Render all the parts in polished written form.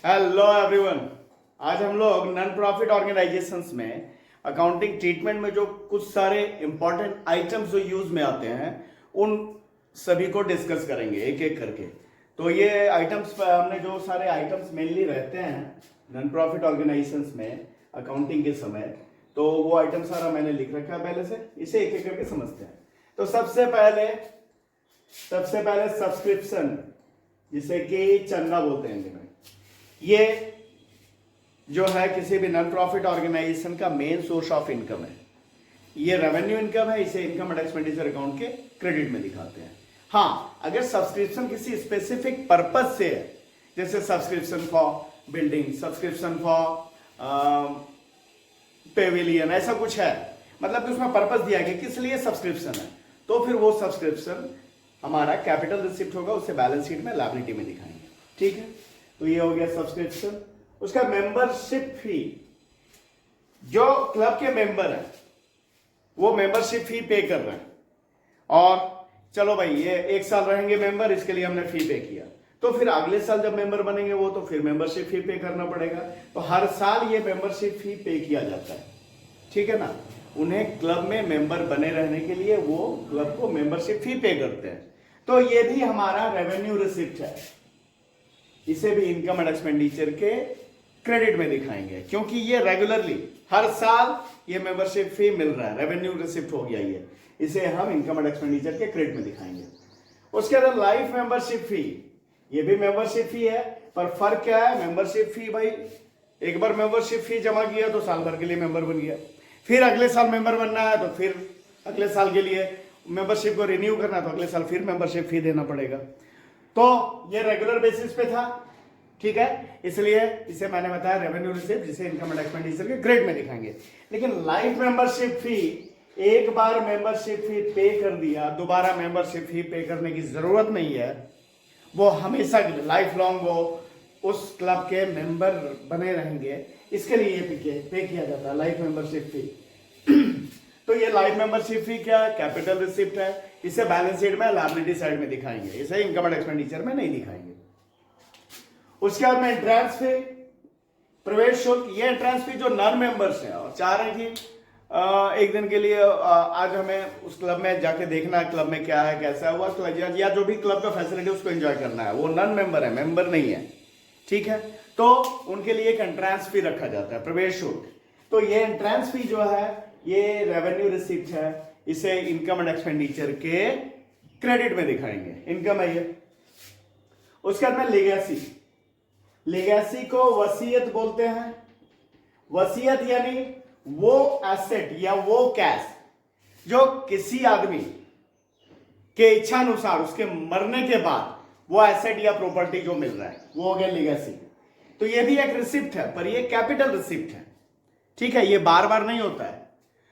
Hello everyone. आज हम लोग नॉन प्रॉफिट ऑर्गेनाइजेशंस में अकाउंटिंग ट्रीटमेंट में जो कुछ सारे इंपॉर्टेंट आइटम्स जो यूज में आते हैं उन सभी को डिस्कस करेंगे एक एक करके। तो ये आइटम्स हमने जो सारे आइटम्स मेनली रहते हैं नॉन प्रॉफिट ऑर्गेनाइजेशंस में अकाउंटिंग के समय, तो वो आइटम सारा मैंने लिख रखा है पहले से, इसे एक एक करके समझते हैं। तो सबसे पहले सब्सक्रिप्शन, जिसे कि चंदा बोलते हैं हिंदी में, ये जो है किसी भी नॉन प्रॉफिट ऑर्गेनाइजेशन का मेन सोर्स ऑफ इनकम है। ये रेवेन्यू इनकम है, इसे इनकम एंड एक्सपेंडिचर अकाउंट के क्रेडिट में दिखाते हैं। हाँ, अगर सब्सक्रिप्शन किसी स्पेसिफिक पर्पज से है, जैसे subscription for building, subscription for Pavilion, ऐसा कुछ है, मतलब कि उसमें पर्पज दिया गया किस लिए सब्सक्रिप्शन है, तो फिर वो सब्सक्रिप्शन हमारा कैपिटल रिसिप्ट होगा, उसे बैलेंस शीट में लायबिलिटी में दिखाएंगे। ठीक है, तो ये हो गया सब्सक्रिप्शन। उसका मेंबरशिप फी, जो क्लब के मेंबर हैं वो मेंबरशिप फी पे कर रहे हैं, और चलो भाई ये एक साल रहेंगे मेंबर, इसके लिए हमने फी पे किया, तो फिर अगले साल जब मेंबर बनेंगे वो तो फिर मेंबरशिप फी पे करना पड़ेगा। तो हर साल ये मेंबरशिप फी पे किया जाता है। ठीक है ना, उन्हें क्लब में मेंबर बने रहने के लिए वो क्लब को मेंबरशिप फी पे करते हैं। तो ये भी हमारा रेवेन्यू रिसिप्ट है, इसे भी इनकम एंड एक्सपेंडिचर के क्रेडिट में दिखाएंगे, क्योंकि ये रेगुलरली हर साल ये मेंबरशिप फी मिल रहा है, रेवेन्यू रिसिप्ट हो गया ये, इसे हम इनकम एंड एक्सपेंडिचर के क्रेडिट में दिखाएंगे। उसके बाद लाइफ मेंबरशिप फी, ये भी मेंबरशिप फी है, पर फर्क क्या है, मेंबरशिप फी भाई एक बार मेंबरशिप फी जमा किया तो साल भर के लिए मेंबर बन गया, फिर अगले साल मेंबर बनना है तो फिर अगले साल के लिए मेंबरशिप को रिन्यू करना है तो अगले साल फिर मेंबरशिप फी देना पड़ेगा। तो ये रेगुलर बेसिस पे था। ठीक है, इसलिए इसे मैंने बताया रेवेन्यू रिसिप्ट, जिसे इनकम एंड एक्सपेंडिचर के ग्रेड में दिखाएंगे। लेकिन लाइफ मेंबरशिप फी, एक बार मेंबरशिप फी पे कर दिया, दोबारा मेंबरशिप फी पे करने की जरूरत नहीं है, वो हमेशा के लिए लाइफ लॉन्ग वो उस क्लब के मेंबर बने रहेंगे, इसके लिए ये पे किया जाता है लाइफ मेंबरशिप फी। तो ये लाइफ मेंबरशिप फी क्या है, कैपिटल रिसिप्ट है, इसे बैलेंस शीट में लायबिलिटी साइड में दिखाएंगे, इसे इनकम एंड एक्सपेंडिचर में नहीं दिखाएंगे। उसके बाद में एंट्रेंस फी, प्रवेश शुल्क, ये एंट्रेंस फी जो नॉन मेंबर्स हैं और चाह रहे हैं कि एक दिन के लिए आज हमें उस क्लब में जाके देखना है क्लब में क्या है कैसा है हुआ, या जो भी क्लब का फैसिलिटी उसको एंजॉय करना है, वो नॉन मेंबर है, मेंबर नहीं है। ठीक है, तो उनके लिए एक एंट्रेंस फी रखा जाता है, प्रवेश शुल्क। तो ये एंट्रेंस फी जो है ये रेवेन्यू रिसिप्ट है, इसे इनकम एंड एक्सपेंडिचर के क्रेडिट में दिखाएंगे, इनकम है ये। उसके बाद में लेगेसी, लेगेसी को वसीयत बोलते हैं। वसीयत यानी वो एसेट या वो कैश जो किसी आदमी के इच्छा अनुसार उसके मरने के बाद वो एसेट या प्रॉपर्टी जो मिल रहा है, वो हो गया लेगेसी। तो ये भी एक रिसिप्ट है, पर ये कैपिटल रिसिप्ट है। ठीक है, ये बार बार नहीं होता है,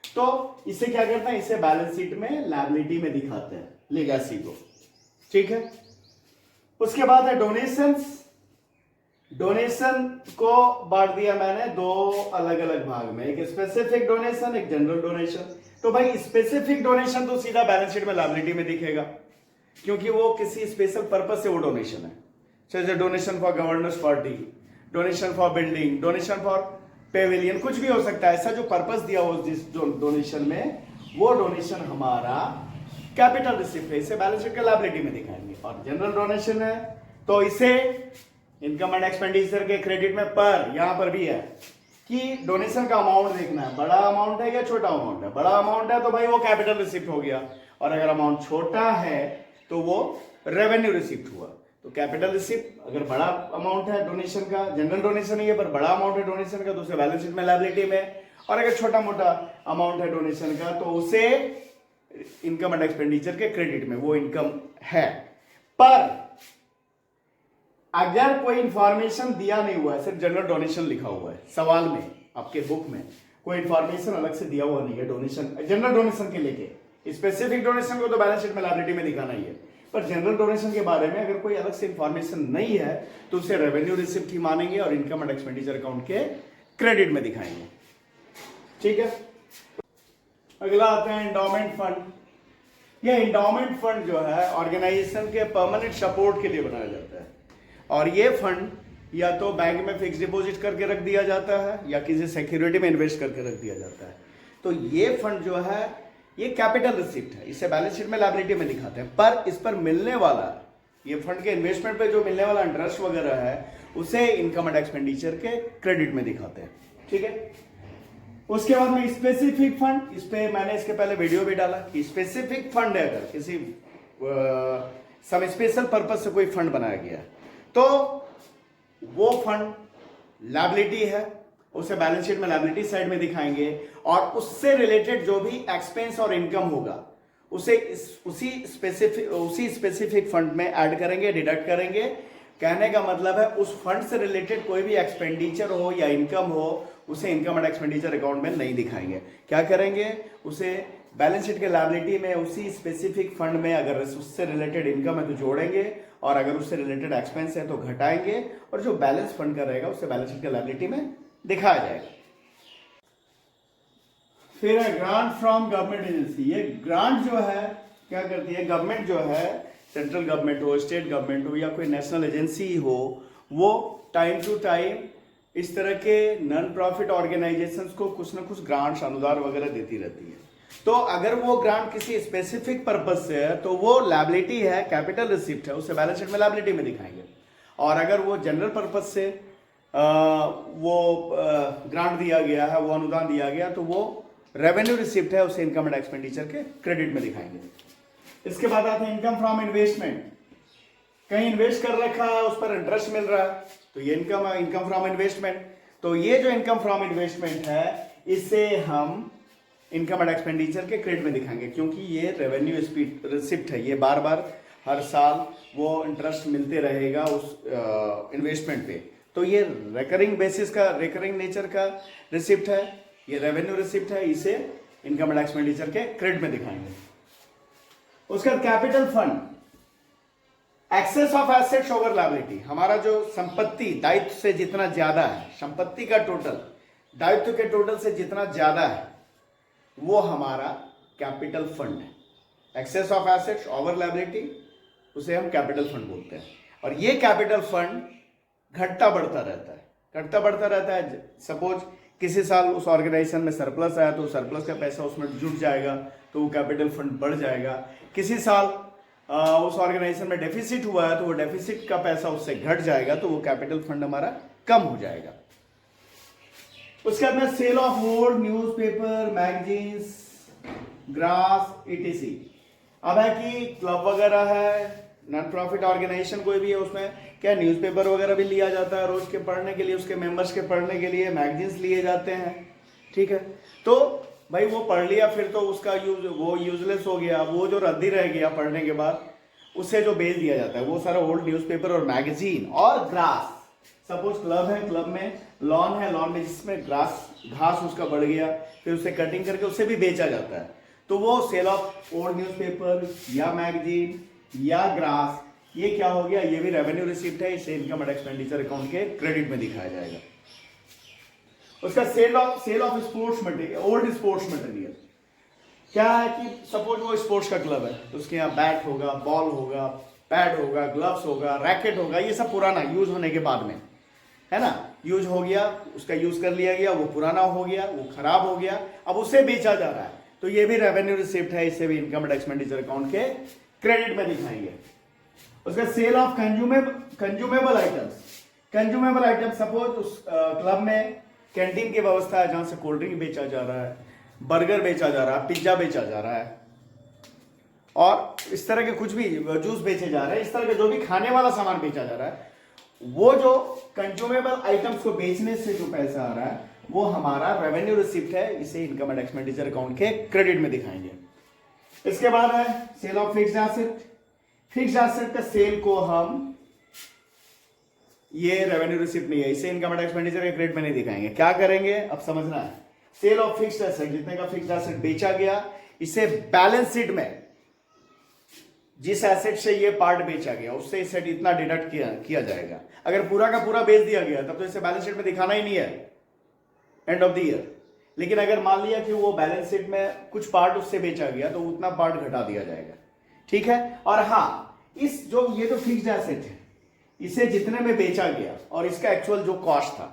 तो इसे क्या करते हैं, इसे बैलेंस शीट में लायबिलिटी में दिखाते हैं लेगेसी को। ठीक है, उसके बाद है डोनेशंस। डोनेशन को बांट दिया मैंने दो अलग अलग भाग में, एक स्पेसिफिक डोनेशन, एक जनरल डोनेशन। तो भाई स्पेसिफिक डोनेशन तो सीधा बैलेंस शीट में लायबिलिटी में दिखेगा, क्योंकि वो किसी स्पेशल पर्पस से वो डोनेशन है, जैसे donation for governance party, donation for building, donation for Pavilion, कुछ भी हो सकता है। ऐसा जो पर्पस दिया हो जिस डोनेशन में, वो डोनेशन हमारा कैपिटल रिसिप्ट है, इसे बैलेंस शीट के लायबिलिटी में दिखाएंगे। और जनरल डोनेशन है तो इसे इनकम एंड एक्सपेंडिचर के क्रेडिट में, पर यहां पर भी है कि डोनेशन का अमाउंट देखना है, बड़ा अमाउंट है या छोटा अमाउंट है। बड़ा अमाउंट है तो भाई वो कैपिटल रिसिप्ट हो गया, और अगर अमाउंट छोटा है तो वो रेवेन्यू रिसिप्ट हुआ। तो कैपिटल रिसिप्ट अगर बड़ा अमाउंट है डोनेशन का, जनरल डोनेशन नहीं है पर बड़ा अमाउंट है डोनेशन का, तो उसे बैलेंस शीट में लायबिलिटी में। और अगर छोटा मोटा अमाउंट है डोनेशन का तो उसे इनकम एंड एक्सपेंडिचर के क्रेडिट में, वो इनकम है। पर अगर कोई इंफॉर्मेशन दिया नहीं हुआ है, सिर्फ जनरल डोनेशन लिखा हुआ है सवाल में, आपके बुक में कोई इंफॉर्मेशन अलग से दिया हुआ नहीं है डोनेशन, जनरल डोनेशन के लेके, स्पेसिफिक डोनेशन को तो बैलेंस शीट में लायबिलिटी में दिखाना ही है, पर जनरल डोनेशन के बारे में अगर कोई अलग से इंफॉर्मेशन नहीं है तो उसे रेवेन्यू रिसिप्ट ही मानेंगे और इनकम एंड एक्सपेंडिचर अकाउंट के क्रेडिट में दिखाएंगे। ठीक है, अगला आते हैं एंडोमेंट फंड। ये एंडोमेंट फंड जो है ऑर्गेनाइजेशन के परमानेंट सपोर्ट के लिए बनाया जाता है, और ये फंड या तो बैंक में फिक्स डिपॉजिट करके रख दिया जाता है या किसी सिक्योरिटी में इन्वेस्ट करके रख दिया जाता है। तो ये फंड जो है ये कैपिटल रिसिप्ट है, इसे बैलेंस शीट में लायबिलिटी में दिखाते हैं, पर इस पर मिलने वाला ये फंड के इन्वेस्टमेंट पे जो मिलने वाला इंटरेस्ट वगैरह है उसे इनकम एंड एक्सपेंडिचर के क्रेडिट में दिखाते हैं। ठीक है, उसके बाद में स्पेसिफिक फंड, इस पे मैंने इसके पहले वीडियो भी डाला कि स्पेसिफिक फंड है, अगर किसी सम स्पेशल पर्पज से कोई फंड बनाया गया तो वो फंड लायबिलिटी है, उसे बैलेंस शीट में लायबिलिटी साइड में दिखाएंगे और उससे रिलेटेड जो भी एक्सपेंस और इनकम होगा उसे उसी स्पेसिफिक फंड में ऐड करेंगे, डिडक्ट करेंगे। कहने का मतलब है उस फंड से रिलेटेड कोई भी एक्सपेंडिचर हो या इनकम हो उसे इनकम एंड एक्सपेंडिचर अकाउंट में नहीं दिखाएंगे। क्या करेंगे, उसे बैलेंस शीट के लायबिलिटी में उसी स्पेसिफिक फंड में अगर उससे रिलेटेड इनकम है तो जोड़ेंगे और अगर उससे रिलेटेड एक्सपेंस है तो घटाएंगे और जो बैलेंस फंड का रहेगा उसे बैलेंस शीट के लायबिलिटी में दिखाया जाएगा। फिर है ग्रांट फ्रॉम गवर्नमेंट एजेंसी। ये ग्रांट जो है क्या करती है, गवर्नमेंट जो है, सेंट्रल गवर्नमेंट हो, स्टेट गवर्नमेंट हो या कोई नेशनल एजेंसी हो, वो टाइम टू टाइम इस तरह के नॉन प्रॉफिट ऑर्गेनाइजेशंस को कुछ ना कुछ ग्रांट्स, अनुदान वगैरह देती रहती है। तो अगर वो ग्रांट किसी स्पेसिफिक पर्पज से है तो वो लायबिलिटी है, कैपिटल रिसिप्ट है, उसे बैलेंस शीट में लायबिलिटी में दिखाएंगे। और अगर वो जनरल पर्पज से वो ग्रांट दिया गया है, वो अनुदान दिया गया, तो वो रेवेन्यू रिसिप्ट है, उसे इनकम एंड एक्सपेंडिचर के क्रेडिट में दिखाएंगे। इसके बाद आते हैं इनकम फ्रॉम इन्वेस्टमेंट। कहीं इन्वेस्ट कर रखा है, उस पर इंटरेस्ट मिल रहा है, तो ये इनकम फ्रॉम इन्वेस्टमेंट। तो ये जो इनकम फ्रॉम इन्वेस्टमेंट है इसे हम इनकम एंड एक्सपेंडिचर के क्रेडिट में दिखाएंगे, क्योंकि ये रेवेन्यू रिसिप्ट है, ये बार बार हर साल वो इंटरेस्ट मिलते रहेगा उस इन्वेस्टमेंट पे। तो ये रिकरिंग बेसिस का, रिकरिंग नेचर का रिसिप्ट है, ये रेवेन्यू रिसिप्ट है, इसे इनकम एंड एक्सपेंडिचर के क्रेडिट में दिखाएंगे। उसके बाद capital fund, excess of assets over liability. हमारा जो संपत्ति दायित्व से जितना ज्यादा है, संपत्ति का टोटल दायित्व के टोटल से जितना ज्यादा है वो हमारा कैपिटल फंड है। Excess of assets over liability, उसे हम कैपिटल फंड बोलते हैं। और ये कैपिटल फंड घटता बढ़ता रहता है, घटता बढ़ता रहता है। सपोज किसी साल उस ऑर्गेनाइजेशन में सरप्लस आया तो सरप्लस का पैसा उसमें जुट जाएगा तो वो कैपिटल फंड बढ़ जाएगा। किसी साल उस ऑर्गेनाइजेशन में डेफिसिट हुआ है तो वो डेफिसिट का पैसा उससे घट जाएगा तो वो कैपिटल फंड हमारा कम हो जाएगा। उसके बाद में sale of old newspaper, magazines, grass, etc। अब है कि क्लब वगैरह है, नॉन प्रॉफिट ऑर्गेनाइजेशन कोई भी है, उसमें क्या न्यूज़पेपर वगैरह भी लिया जाता है रोज के पढ़ने के लिए, उसके मेंबर्स के पढ़ने के लिए मैगजीन्स लिए जाते हैं। ठीक है, तो भाई वो पढ़ लिया फिर तो उसका वो यूजलेस हो गया, वो जो रद्दी रह गया पढ़ने के बाद उसे जो बेच दिया जाता है वो सारा ओल्ड न्यूज़पेपर और मैगजीन और ग्रास। सपोज क्लब है, क्लब में लॉन है, लॉन में जिसमें घास उसका बढ़ गया, फिर उसे कटिंग करके उसे भी बेचा जाता है। तो वो सेल ऑफ ओल्ड न्यूज़पेपर या मैगजीन या ग्रास, ये क्या हो गया, ये भी रेवेन्यू रिसिप्ट है, इसे इनकम एंड एक्सपेंडिचर अकाउंट के क्रेडिट में दिखाया जाएगा। उसका sale of sports material, old sports material, क्या है कि सपोज वो स्पोर्ट्स का क्लब है तो उसके यहाँ बैट होगा, बॉल होगा, पैड होगा, ग्लव्स होगा, रैकेट होगा, ये सब पुराना यूज होने के बाद में है ना, यूज हो गया, उसका यूज कर लिया गया, वो पुराना हो गया, वो खराब हो गया, अब उसे बेचा जा रहा है, तो ये भी रेवेन्यू रिसिप्ट है, इसे भी इनकम एंड एक्सपेंडिचर अकाउंट के क्रेडिट में दिखाएंगे। उसका sale of consumable items, suppose उस क्लब में कैंटीन की व्यवस्था है जहां से कोल्ड ड्रिंक बेचा जा रहा है, बर्गर बेचा जा रहा है, पिज्जा बेचा जा रहा है और इस तरह के कुछ भी जूस बेचे जा रहे हैं, इस तरह के जो भी खाने वाला सामान बेचा जा रहा है, वो जो कंज्यूमेबल आइटम्स को बेचने से जो पैसा आ रहा है वो हमारा रेवेन्यू रिसिप्ट है, इसे इनकम एंड एक्सपेंडिचर अकाउंट के क्रेडिट में दिखाएंगे। इसके बाद है sale of fixed asset. Fixed asset का सेल को हम, ये रेवेन्यू रिसिप्ट नहीं है, इसे इनकम एंड एक्सपेंडिचर के क्रेडिट में नहीं दिखाएंगे। क्या करेंगे अब समझना है। सेल ऑफ फिक्स्ड एसेट, जितने का फिक्स्ड एसेट बेचा गया, इसे बैलेंस शीट में जिस एसेट से ये पार्ट बेचा गया उससे इसे इतना डिडक्ट किया जाएगा। अगर पूरा का पूरा बेच दिया गया तब तो इसे बैलेंस शीट में दिखाना ही नहीं है एंड ऑफ द ईयर। लेकिन अगर मान लिया कि वो बैलेंस शीट में कुछ पार्ट उससे बेचा गया तो उतना पार्ट घटा दिया जाएगा। ठीक है, और हाँ, इस जो ये तो फिक्स्ड एसेट है, इसे जितने में बेचा गया और इसका एक्चुअल जो कॉस्ट था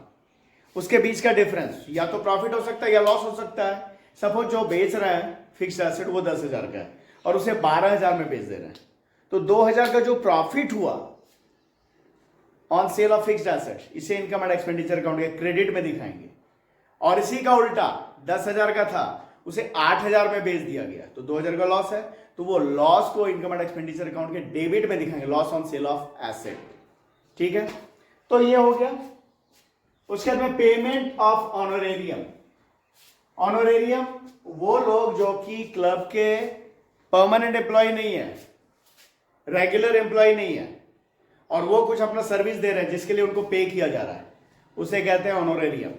उसके बीच का डिफरेंस या तो प्रॉफिट हो सकता है या लॉस हो सकता है। सपोज जो बेच रहा है फिक्स्ड एसेट वो 10,000 का है और उसे 12,000 में बेच दे रहे हैं, तो 2,000 का जो प्रॉफिट हुआ on sale of fixed asset इसे इनकम एंड एक्सपेंडिचर अकाउंट के क्रेडिट में दिखाएंगे। और इसी का उल्टा 10,000 का था उसे 8,000 में बेच दिया गया तो 2,000 का लॉस है, तो वो लॉस को इनकम एंड एक्सपेंडिचर अकाउंट के डेबिट में दिखाएंगे, loss on sale of asset. ठीक है, तो ये हो गया। उसके बाद में पेमेंट ऑफ ऑनोरेरियम। ऑनोरेरियम वो लोग जो कि क्लब के परमानेंट एम्प्लॉय नहीं है, रेगुलर एम्प्लॉय नहीं है और वो कुछ अपना सर्विस दे रहे हैं जिसके लिए उनको पे किया जा रहा है, उसे कहते हैं ऑनोरेरियम।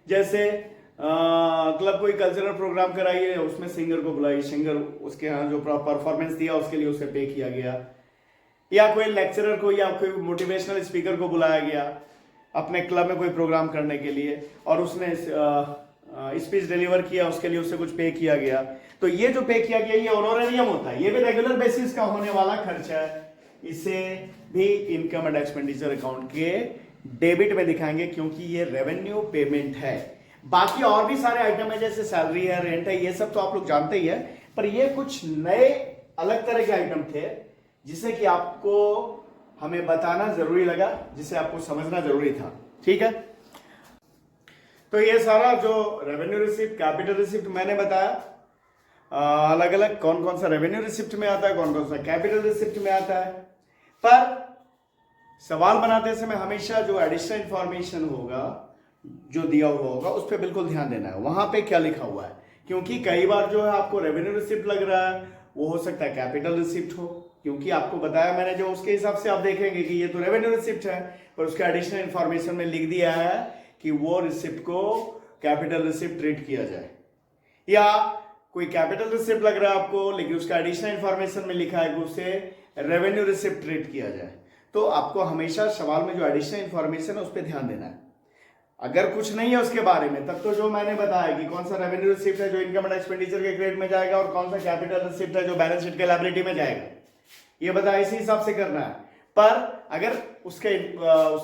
जैसे क्लब कोई कल्चरल प्रोग्राम कराइए, उसमें सिंगर को बुलाई, सिंगर उसके यहाँ जो परफॉर्मेंस दिया उसके लिए उसे पे किया गया, या कोई लेक्चरर को या कोई मोटिवेशनल स्पीकर को बुलाया गया अपने क्लब में कोई प्रोग्राम करने के लिए और उसने स्पीच डिलीवर किया, उसके लिए उससे कुछ पे किया गया। तो ये जो पे किया गया ये ऑनोरेरियम होता है, ये भी रेगुलर बेसिस का होने वाला खर्चा है, इसे भी इनकम एंड एक्सपेंडिचर अकाउंट के डेबिट में दिखाएंगे क्योंकि ये रेवेन्यू पेमेंट है। बाकी और भी सारे आइटम है जैसे सैलरी है, रेंट है, ये सब तो आप लोग जानते ही है, पर ये कुछ नए अलग तरह के आइटम थे जिसे कि आपको हमें बताना जरूरी लगा, जिसे आपको समझना जरूरी था। ठीक है, तो ये सारा जो रेवेन्यू रिसिप्ट, कैपिटल रिसिप्ट मैंने बताया, अलग अलग कौन कौन सा रेवेन्यू रिसिप्ट में आता है, कौन कौन सा कैपिटल रिसिप्ट में आता है। पर सवाल बनाते समय हमेशा जो एडिशनल इंफॉर्मेशन होगा जो दिया हुआ होगा उस पर बिल्कुल ध्यान देना है, वहां पे क्या लिखा हुआ है, क्योंकि कई बार जो है आपको रेवेन्यू रिसिप्ट लग रहा है वो हो सकता है कैपिटल रिसिप्ट हो, क्योंकि आपको बताया मैंने जो उसके हिसाब से आप देखेंगे कि ये तो रेवेन्यू रिसिप्ट है, पर उसका एडिशनल इंफॉर्मेशन में लिख दिया है कि वो रिसिप्ट को कैपिटल रिसिप्ट ट्रीट किया जाए। या कोई कैपिटल रिसिप्ट लग रहा है आपको लेकिन उसका एडिशनल इंफॉर्मेशन में लिखा है कि उसे रेवेन्यू रिसिप्ट ट्रीट किया जाए। तो आपको हमेशा सवाल में जो एडिशनल इंफॉर्मेशन है उस पर ध्यान देना है। अगर कुछ नहीं है उसके बारे में तब तो जो मैंने बताया कि कौन सा रेवेन्यू रिसिप्ट है जो इनकम एंड एक्सपेंडिचर के क्रेडिट में जाएगा और कौन सा कैपिटल रिसिप्ट है जो बैलेंस शीट के लायबिलिटी में जाएगा, ये बताया, इसी हिसाब से करना है। पर अगर उसके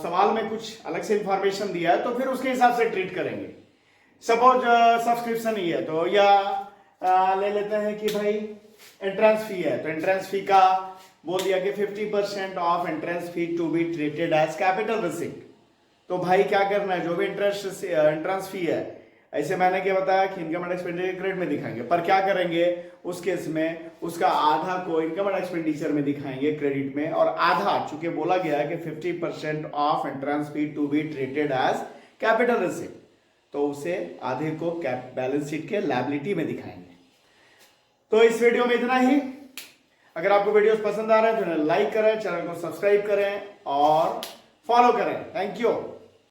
सवाल में कुछ अलग से इंफॉर्मेशन दिया है तो फिर उसके हिसाब से ट्रीट करेंगे। सपोज सब्सक्रिप्शन ही है तो या ले लेते हैं कि भाई एंट्रेंस फी है, तो एंट्रेंस फी का बोल दिया कि 50% of entrance fee to be treated as capital receipt. तो भाई क्या करना है, जो भी एंट्रेंस फी है, ऐसे मैंने क्या बताया कि इनकम एंड एक्सपेंडिचर क्रेडिट में दिखाएंगे, पर क्या करेंगे उस केस में उसका आधा को इनकम एंड एक्सपेंडिचर में दिखाएंगे क्रेडिट में, और आधा चूंकि बोला गया है कि 50% of entrance fee to be treated as capital receipt, तो उसे आधे को बैलेंस शीट के लायबिलिटी में दिखाएंगे। तो इस वीडियो में इतना ही। अगर आपको वीडियोस पसंद आ रहे हैं तो लाइक करें, चैनल को सब्सक्राइब करें और फॉलो करें। Thank you.